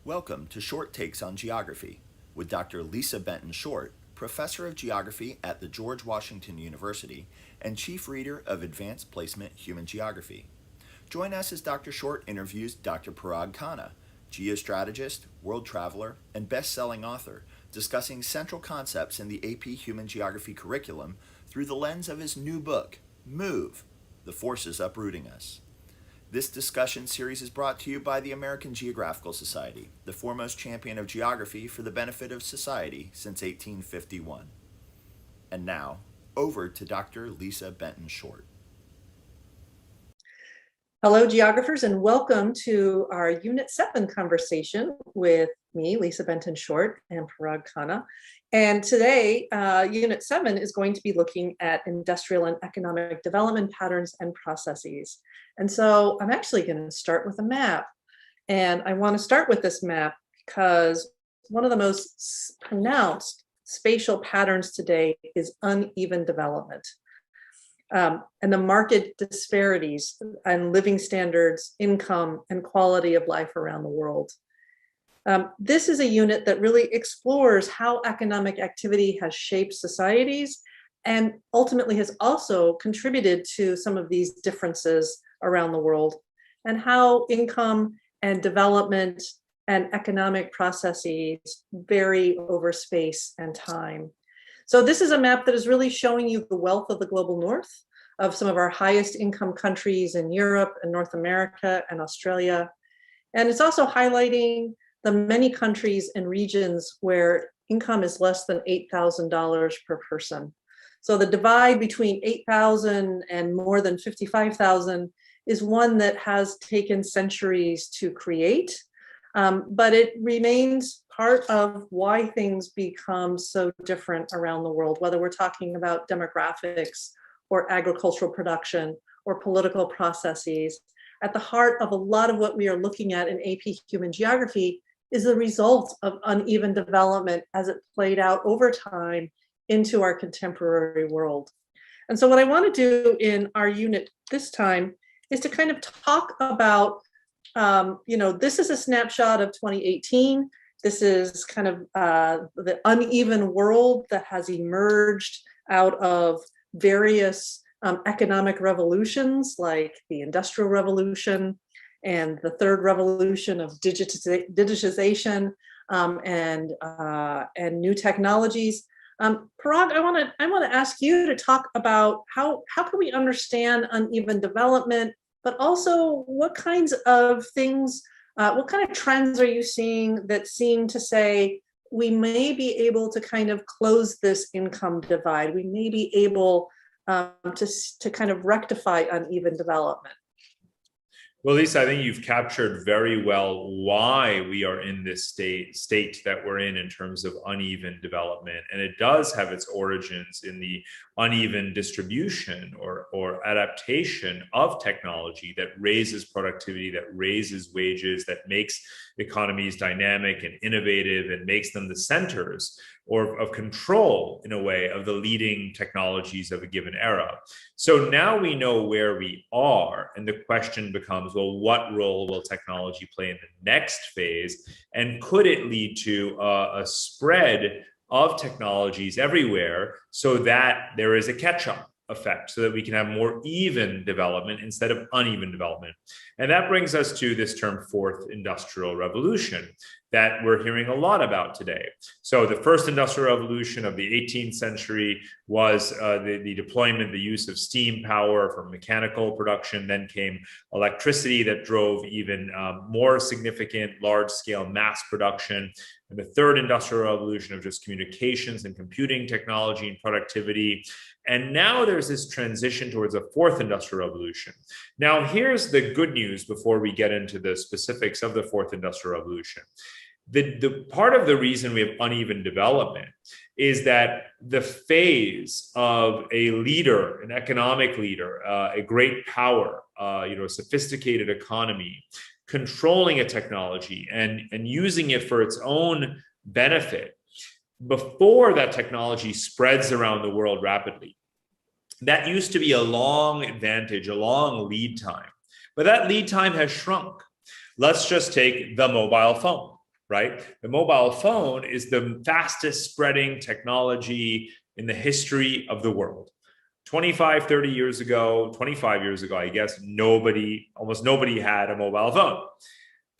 Welcome to Short Takes on Geography with Dr. Lisa Benton Short, Professor of Geography at the George Washington University and Chief Reader of Advanced Placement Human Geography. Join us as Dr. Short interviews Dr. Parag Khanna, geostrategist, world traveler, and best-selling author, discussing central concepts in the AP Human Geography curriculum through the lens of his new book, Move, The Forces Uprooting Us. This discussion series is brought to you by the American Geographical Society, the foremost champion of geography for the benefit of society since 1851. And now, over to Dr. Lisa Benton Short. Hello, geographers, and welcome to our Unit 7 conversation with me, Lisa Benton Short, and Parag Khanna. And today, Unit 7 is going to be looking at industrial and economic development patterns and processes. And so I'm actually going to start with a map. And I want to start with this map because one of the most pronounced spatial patterns today is uneven development. And the market disparities and living standards, income, and quality of life around the world. This is a unit that really explores how economic activity has shaped societies and ultimately has also contributed to some of these differences around the world, and how income and development and economic processes vary over space and time. So this is a map that is really showing you the wealth of the global north, of some of our highest income countries in Europe and North America and Australia. And it's also highlighting the many countries and regions where income is less than $8,000 per person. So the divide between 8,000 and more than 55,000 is one that has taken centuries to create, but it remains part of why things become so different around the world, whether we're talking about demographics or agricultural production or political processes. At the heart of a lot of what we are looking at in AP Human Geography is the result of uneven development as it played out over time into our contemporary world. And so what I want to do in our unit this time is to kind of talk about, this is a snapshot of 2018. This is kind of the uneven world that has emerged out of various economic revolutions like the Industrial Revolution and the third revolution of digitization and new technologies. Parag, I want to ask you to talk about how can we understand uneven development, but also what kinds of things, what kind of trends are you seeing that seem to say we may be able to kind of close this income divide? We may be able to kind of rectify uneven development. Well, Lisa, I think you've captured very well why we are in this state that we're in terms of uneven development. And it does have its origins in the uneven distribution or adaptation of technology that raises productivity, that raises wages, that makes economies dynamic and innovative and makes them the centers or of control, in a way, of the leading technologies of a given era. So now we know where we are, and the question becomes, well, what role will technology play in the next phase? And could it lead to a spread of technologies everywhere so that there is a catch-up effect, so that we can have more even development instead of uneven development? And that brings us to this term, fourth industrial revolution, that we're hearing a lot about today. So the first industrial revolution of the 18th century was the deployment, the use of steam power for mechanical production. Then came electricity that drove even more significant large-scale mass production. And the third industrial revolution of just communications and computing technology and productivity. And now there's this transition towards a fourth industrial revolution. Now, here's the good news before we get into the specifics of the fourth industrial revolution. The part of the reason we have uneven development is that the phase of a leader, an economic leader, a great power, a sophisticated economy, controlling a technology and using it for its own benefit before that technology spreads around the world rapidly. That used to be a long advantage, a long lead time, but that lead time has shrunk. Let's just take the mobile phone. right? The mobile phone is the fastest spreading technology in the history of the world. 25, 30 years ago, 25 years ago, I guess, almost nobody had a mobile phone.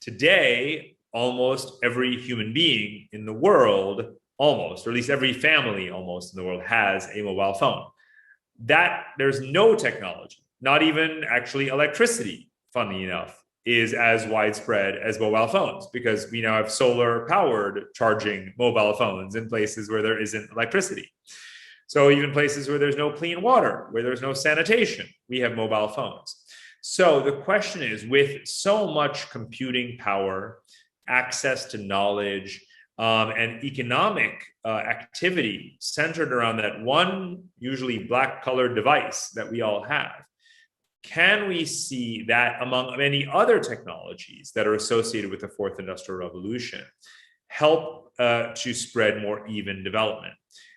Today, almost every human being in the world, almost, or at least every family almost in the world has a mobile phone. That there's no technology, not even actually electricity, funny enough, is as widespread as mobile phones, because we now have solar powered charging mobile phones in places where there isn't electricity. So even places where there's no clean water, where there's no sanitation, we have mobile phones. So the question is, with so much computing power, access to knowledge, and economic activity centered around that one usually black colored device that we all have, can we see that among many other technologies that are associated with the fourth industrial revolution help to spread more even development?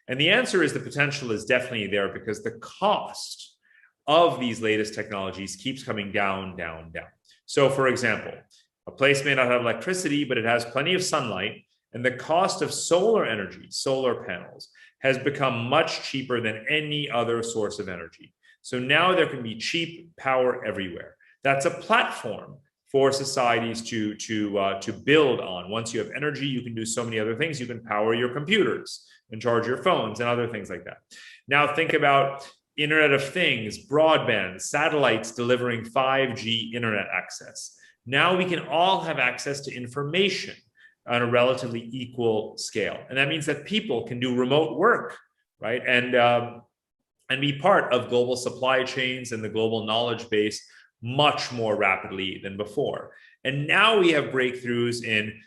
And the answer is the potential is definitely there, because the cost of these latest technologies keeps coming down, down, down. So for example, a place may not have electricity, but it has plenty of sunlight, and the cost of solar energy, solar panels, has become much cheaper than any other source of energy. So now there can be cheap power everywhere. That's a platform for societies to build on. Once you have energy, you can do so many other things. You can power your computers and charge your phones and other things like that. Now think about Internet of Things, broadband, satellites delivering 5G internet access. Now we can all have access to information on a relatively equal scale. And that means that people can do remote work, right? And be part of global supply chains and the global knowledge base much more rapidly than before. And now we have breakthroughs in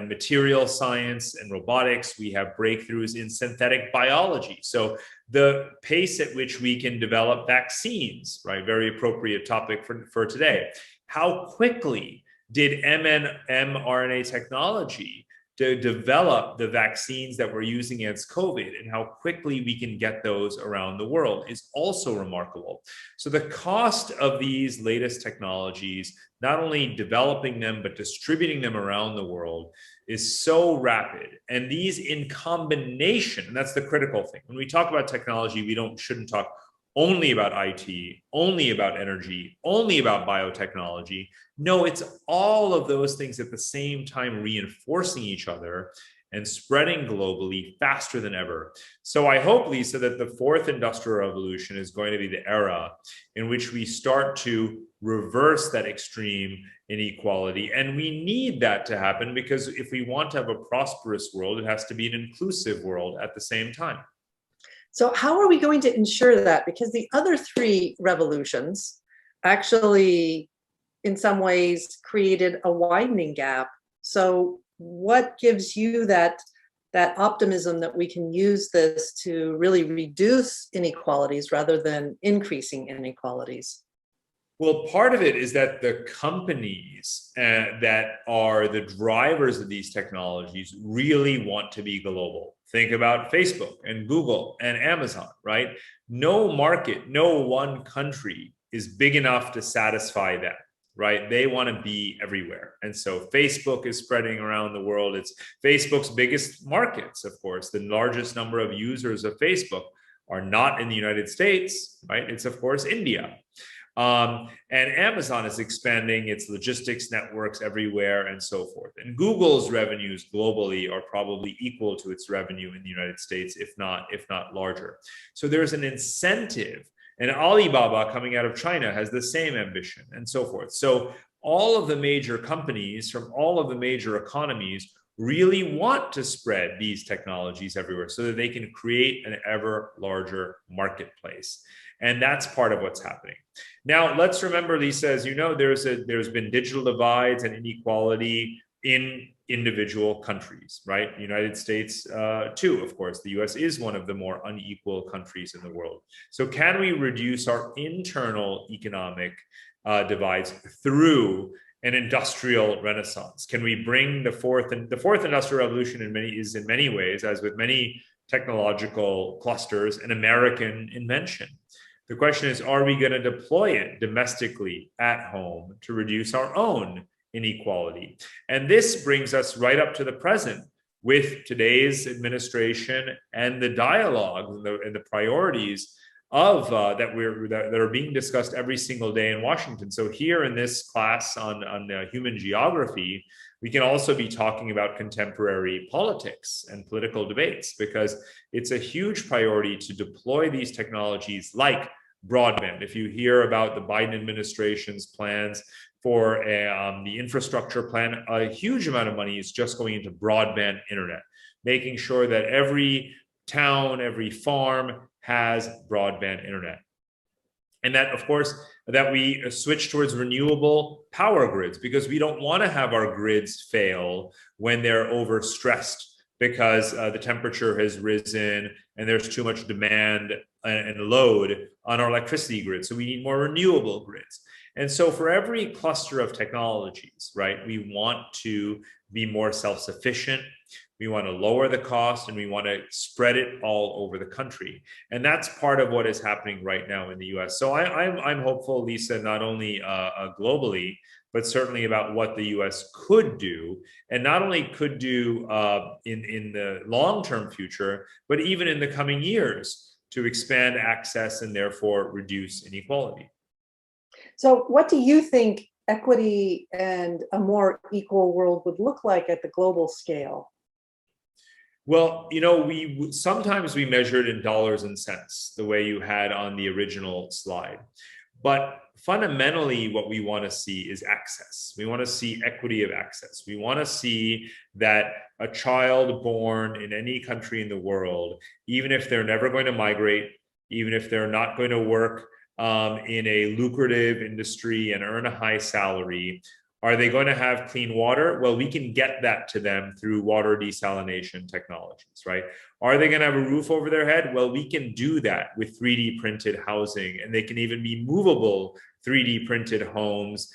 material science and robotics. We have breakthroughs in synthetic biology. So the pace at which we can develop vaccines, right? Very appropriate topic for today. How quickly did mRNA technology to develop the vaccines that we're using against COVID, and how quickly we can get those around the world is also remarkable. So the cost of these latest technologies, not only developing them, but distributing them around the world, is so rapid. And these in combination, and that's the critical thing. When we talk about technology, we shouldn't talk only about IT, only about energy, only about biotechnology. No, it's all of those things at the same time reinforcing each other and spreading globally faster than ever. So I hope, Lisa, that the fourth industrial revolution is going to be the era in which we start to reverse that extreme inequality. And we need that to happen, because if we want to have a prosperous world, it has to be an inclusive world at the same time. So how are we going to ensure that? Because the other three revolutions actually, in some ways, created a widening gap. So what gives you that optimism that we can use this to really reduce inequalities rather than increasing inequalities? Well, part of it is that the companies that are the drivers of these technologies really want to be global. Think about Facebook and Google and Amazon, right? No market, no one country is big enough to satisfy them, right? They want to be everywhere. And so Facebook is spreading around the world. It's Facebook's biggest markets, of course. The largest number of users of Facebook are not in the United States, right? It's, of course, India. And Amazon is expanding its logistics networks everywhere and so forth. And Google's revenues globally are probably equal to its revenue in the United States, if not larger. So there's an incentive. And Alibaba, coming out of China, has the same ambition and so forth. So all of the major companies from all of the major economies really want to spread these technologies everywhere so that they can create an ever larger marketplace. And that's part of what's happening. Now, let's remember, Lisa, as you know, there's been digital divides and inequality in individual countries, right? The United States, too, of course. The US is one of the more unequal countries in the world. So can we reduce our internal economic divides through an industrial renaissance? Can we bring the fourth industrial revolution in many ways, as with many technological clusters, an American invention? The question is, are we going to deploy it domestically at home to reduce our own inequality. And this brings us right up to the present with today's administration and the dialogue and the priorities of that are being discussed every single day in Washington. So here in this class on human geography, we can also be talking about contemporary politics and political debates, because it's a huge priority to deploy these technologies like broadband. If you hear about the Biden administration's plans for the infrastructure plan, a huge amount of money is just going into broadband internet, making sure that every town, every farm has broadband internet. And that, of course, that we switch towards renewable power grids, because we don't want to have our grids fail when they're overstressed because the temperature has risen and there's too much demand and load on our electricity grid. So we need more renewable grids. And so for every cluster of technologies, right, we want to be more self-sufficient. We want to lower the cost, and we want to spread it all over the country. And that's part of what is happening right now in the US. So I'm hopeful, Lisa, not only globally, but certainly about what the US could do, and not only could do in the long-term future, but even in the coming years, to expand access and therefore reduce inequality. So what do you think equity and a more equal world would look like at the global scale? Well, you know, sometimes we measure it in dollars and cents, the way you had on the original slide. But fundamentally, what we want to see is access. We want to see equity of access. We want to see that a child born in any country in the world, even if they're never going to migrate, even if they're not going to work in a lucrative industry and earn a high salary, are they going to have clean water? Well, we can get that to them through water desalination technologies, right? Are they going to have a roof over their head? Well, we can do that with 3D printed housing, and they can even be movable 3D printed homes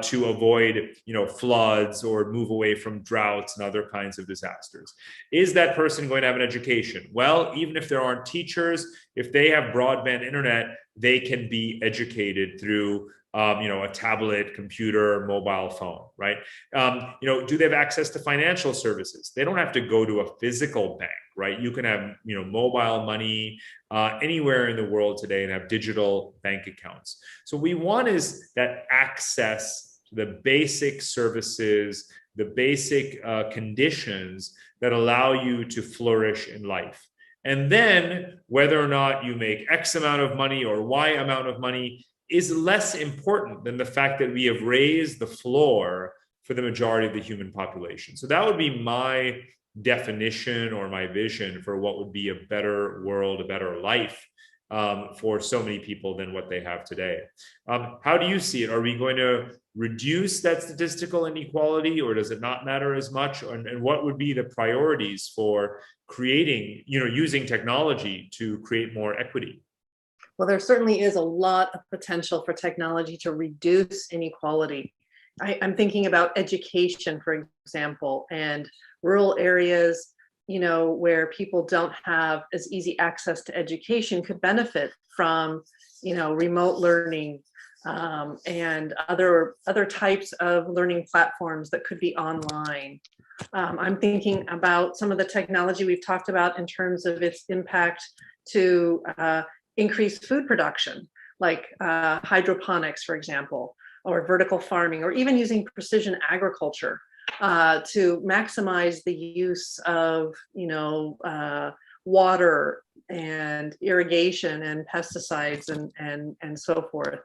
to avoid, floods or move away from droughts and other kinds of disasters. Is that person going to have an education? Well, even if there aren't teachers, if they have broadband internet, they can be educated through a tablet, computer, mobile phone, right? Do they have access to financial services? They don't have to go to a physical bank, right? You can have, mobile money anywhere in the world today and have digital bank accounts. So what we want is that access to the basic services, the basic conditions that allow you to flourish in life. And then whether or not you make X amount of money or Y amount of money is less important than the fact that we have raised the floor for the majority of the human population. So that would be my definition or my vision for what would be a better world, a better life for so many people than what they have today. How do you see it? Are we going to reduce that statistical inequality, or does it not matter as much? And what would be the priorities for creating, using technology to create more equity? Well, there certainly is a lot of potential for technology to reduce inequality. I'm thinking about education, for example, and rural areas, where people don't have as easy access to education could benefit from, remote learning and other types of learning platforms that could be online. I'm thinking about some of the technology we've talked about in terms of its impact to increased food production, like hydroponics, for example, or vertical farming, or even using precision agriculture to maximize the use of, water and irrigation and pesticides and so forth.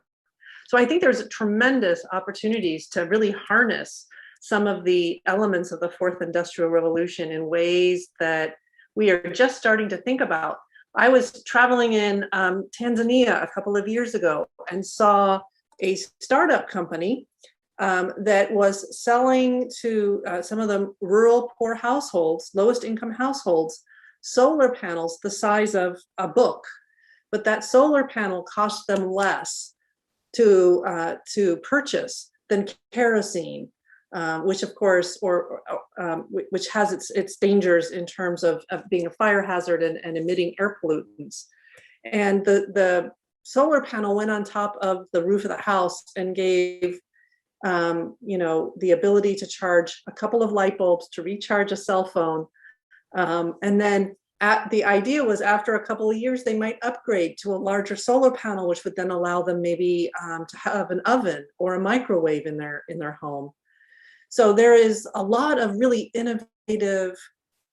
So I think there's tremendous opportunities to really harness some of the elements of the fourth industrial revolution in ways that we are just starting to think about. I was traveling in Tanzania a couple of years ago and saw a startup company that was selling to some of the rural poor households, lowest income households, solar panels the size of a book. But that solar panel cost them less to purchase than kerosene, which of course, which has its dangers in terms of being a fire hazard and emitting air pollutants. And the solar panel went on top of the roof of the house and gave the ability to charge a couple of light bulbs, to recharge a cell phone. And then the idea was after a couple of years, they might upgrade to a larger solar panel, which would then allow them maybe to have an oven or a microwave in their home. So there is a lot of really innovative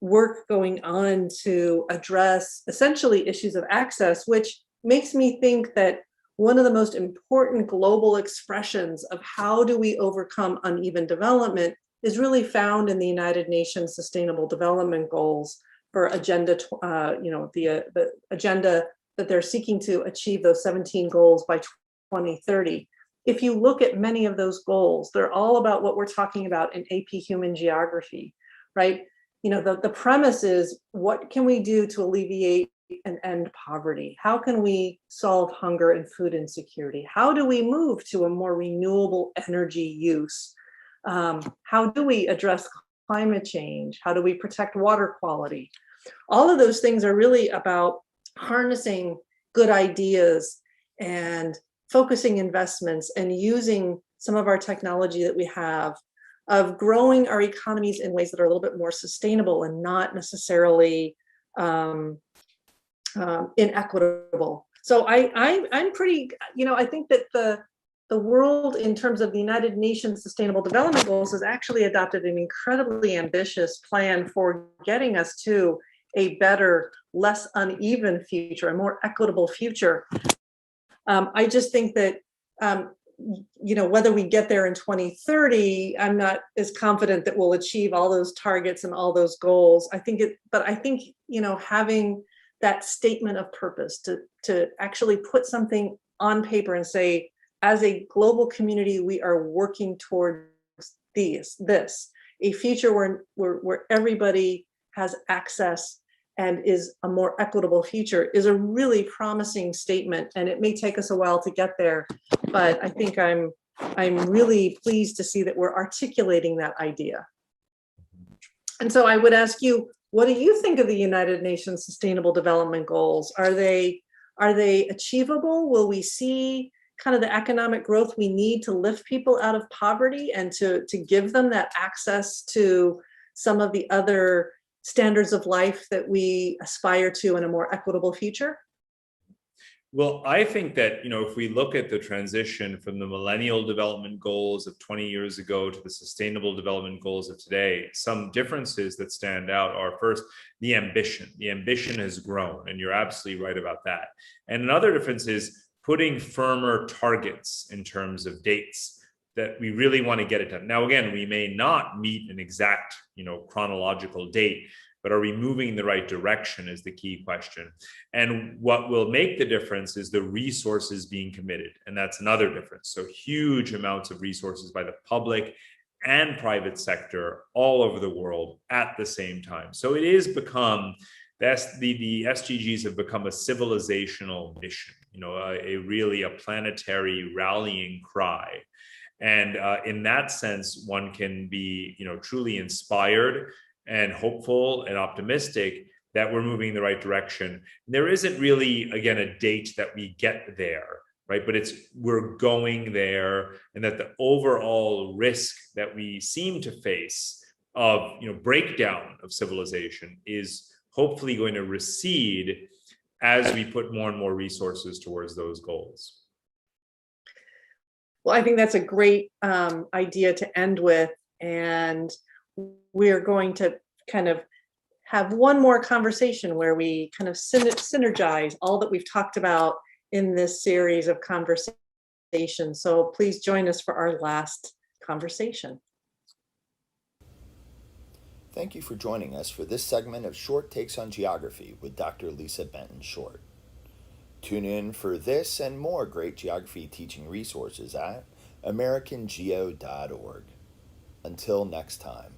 work going on to address essentially issues of access, which makes me think that one of the most important global expressions of how do we overcome uneven development is really found in the United Nations Sustainable Development Goals for agenda, the agenda that they're seeking to achieve those 17 goals by 2030. If you look at many of those goals, they're all about what we're talking about in AP Human Geography, right? The premise is, what can we do to alleviate and end poverty? How can we solve hunger and food insecurity? How do we move to a more renewable energy use? How do we address climate change? How do we protect water quality? All of those things are really about harnessing good ideas and focusing investments and using some of our technology that we have of growing our economies in ways that are a little bit more sustainable and not necessarily inequitable. So I'm pretty, I think that the world in terms of the United Nations Sustainable Development Goals has actually adopted an incredibly ambitious plan for getting us to a better, less uneven future, a more equitable future. I just think that, whether we get there in 2030, I'm not as confident that we'll achieve all those targets and all those goals. I think, having that statement of purpose to actually put something on paper and say, as a global community, we are working towards a future where everybody has access and is a more equitable future, is a really promising statement. And it may take us a while to get there, but I think I'm really pleased to see that we're articulating that idea. And so I would ask you, what do you think of the United Nations Sustainable Development Goals? Are they achievable? Will we see kind of the economic growth we need to lift people out of poverty and to give them that access to some of the other standards of life that we aspire to in a more equitable future? Well, I think that, if we look at the transition from the Millennial Development Goals of 20 years ago to the Sustainable Development Goals of today, some differences that stand out are, first, the ambition. The ambition has grown, and you're absolutely right about that. And another difference is putting firmer targets in terms of dates that we really want to get it done. Now, again, we may not meet an exact, chronological date, but are we moving in the right direction is the key question. And what will make the difference is the resources being committed. And that's another difference. So huge amounts of resources by the public and private sector all over the world at the same time. So it is become, the SDGs have become a civilizational mission, a planetary rallying cry. And in that sense, one can be, truly inspired and hopeful and optimistic that we're moving in the right direction. There isn't really, again, a date that we get there, right? But we're going there, and that the overall risk that we seem to face of, breakdown of civilization is hopefully going to recede as we put more and more resources towards those goals. Well, I think that's a great idea to end with. And we're going to kind of have one more conversation where we kind of synergize all that we've talked about in this series of conversations. So please join us for our last conversation. Thank you for joining us for this segment of Short Takes on Geography with Dr. Lisa Benton Short. Tune in for this and more great geography teaching resources at americangeo.org. Until next time.